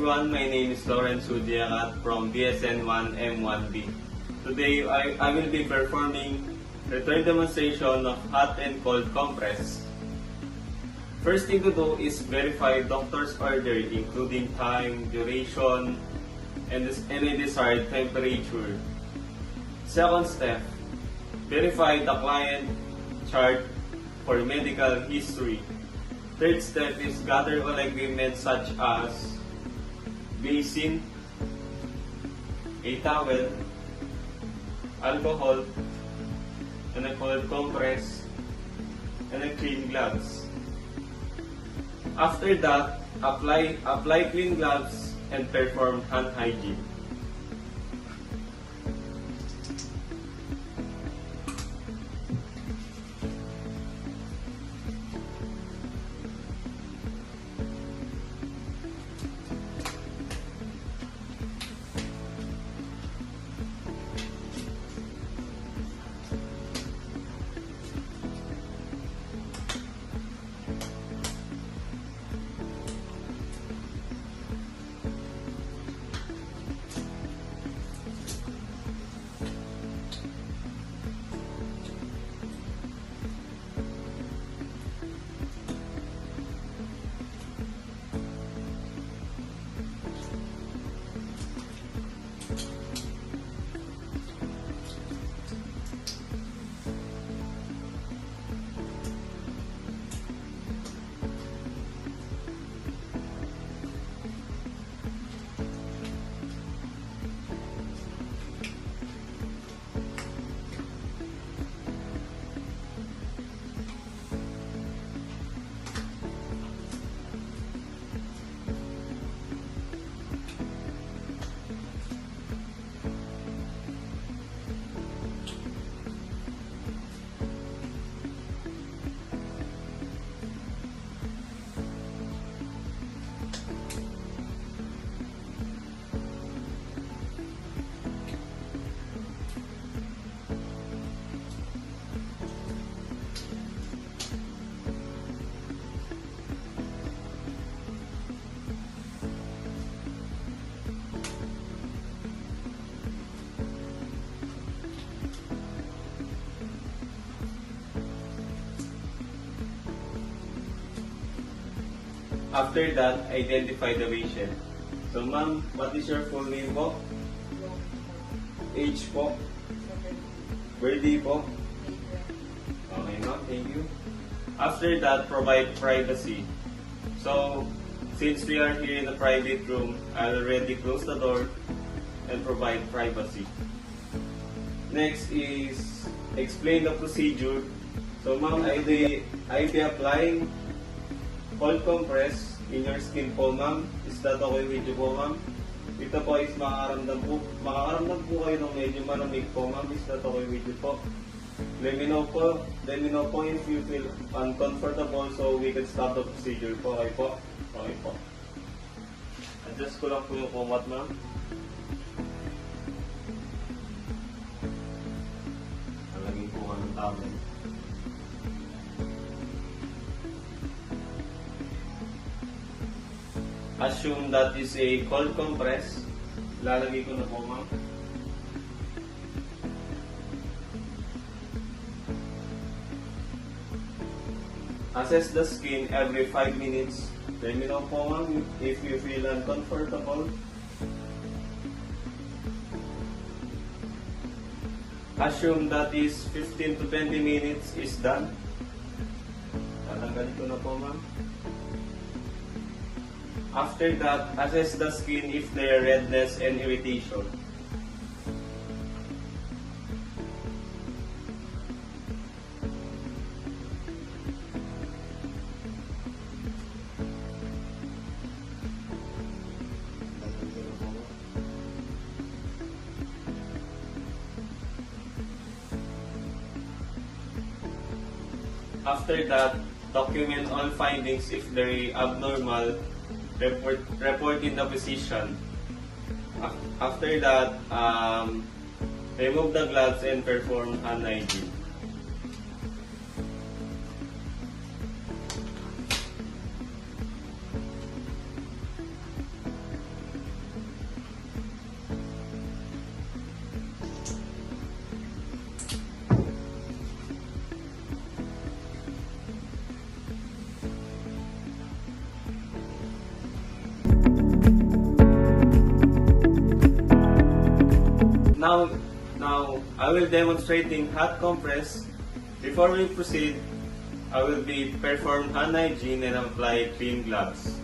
everyone, my name is Lawrence Udiakat from BSN1 M1B. Today I will be performing return demonstration of hot and cold compress. First thing to do is verify doctor's order including time, duration, and any desired temperature. Second step, verify the client chart for medical history. Third step is gather all agreements such as basin, a towel, alcohol, and a cold compress, and a clean gloves. After that, apply clean gloves and perform hand hygiene. After that, identify the patient. So ma'am, what is your full name po? Age po? Birthday po? Okay ma'am, thank you. After that, provide privacy. So, since we are here in a private room, I'll already close the door and provide privacy. Next is explain the procedure. So ma'am, I'll be applying cold compress in your skin po ma'am. Is that okay with you po ma'am? Ito po is makakaramdam po kayo ng medyo malamig po ma'am. Is that okay with you po? Let me know po if you feel uncomfortable so we can stop the procedure po. Okay po? Okay po. Adjust ko lang po yung kumat ma'am. Alagin po ka ng towel. Assume that is a cold compress. Lalagay ko na po ma'am. Assess the skin every 5 minutes. Let me know po ma'am if you feel uncomfortable. Assume that is 15 to 20 minutes is done. Tatanggalin ko na po ma'am. After that, assess the skin if there are redness and irritation. After that, document all findings if they are abnormal. Report in the physician. After that, remove the gloves and perform hand hygiene. Now I will demonstrating hot compress. Before we proceed, I will be perform hand hygiene and apply clean gloves.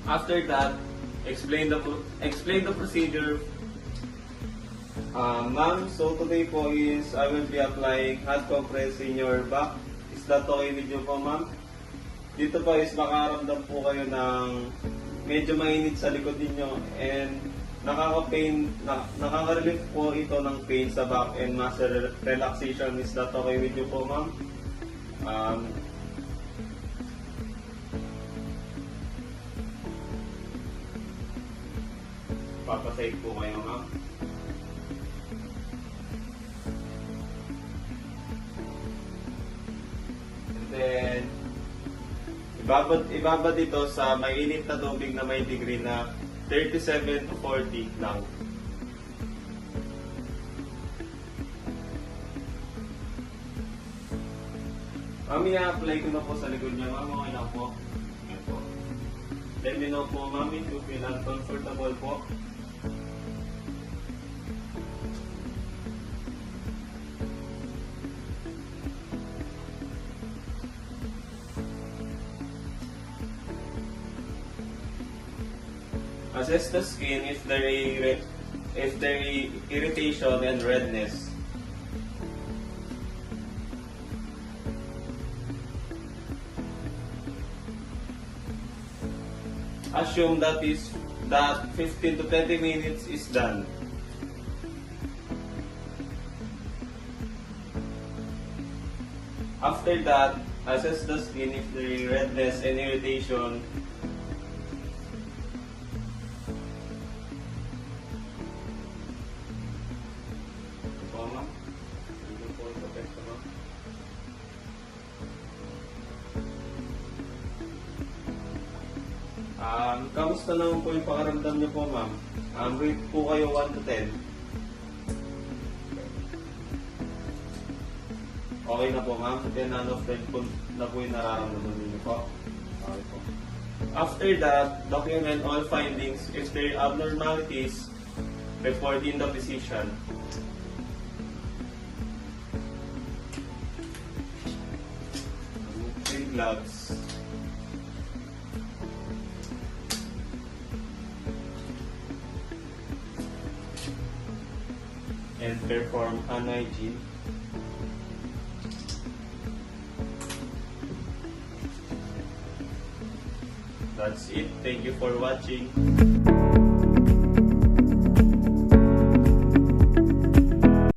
After that, explain the procedure. Ma'am, so today po is I will be applying hot compress in your back. Is that okay with you po, ma'am? Dito po is makaramdam po kayo ng medyo mainit sa likod ninyo and nakaka-relief po ito ng pain sa back and muscle relaxation. Is that okay with you po, ma'am? Papasave po kayo, ma'am. And then, ibabad ito sa mainit na tubig na may degree na 37 to 40 lang. Ma'am, i-apply ko na po sa likod niya, ma'am. Okay lang po. Okay po. Let me know po, ma'am, if you feel uncomfortable po. Assess the skin if there is irritation and redness. Assume that 15 to 20 minutes is done. After that, assess the skin if there is redness and irritation. Kamusta naman po yung pakaramdam niyo po, ma'am? Rate po kayo 1 to 10. Okay na po, ma'am. 10 out of 10 po na po yung nararamdaman niyo po. Okay po. After that, document all findings if there are abnormalities report in the physician. Clean gloves. And perform hand hygiene. That's it. Thank you for watching.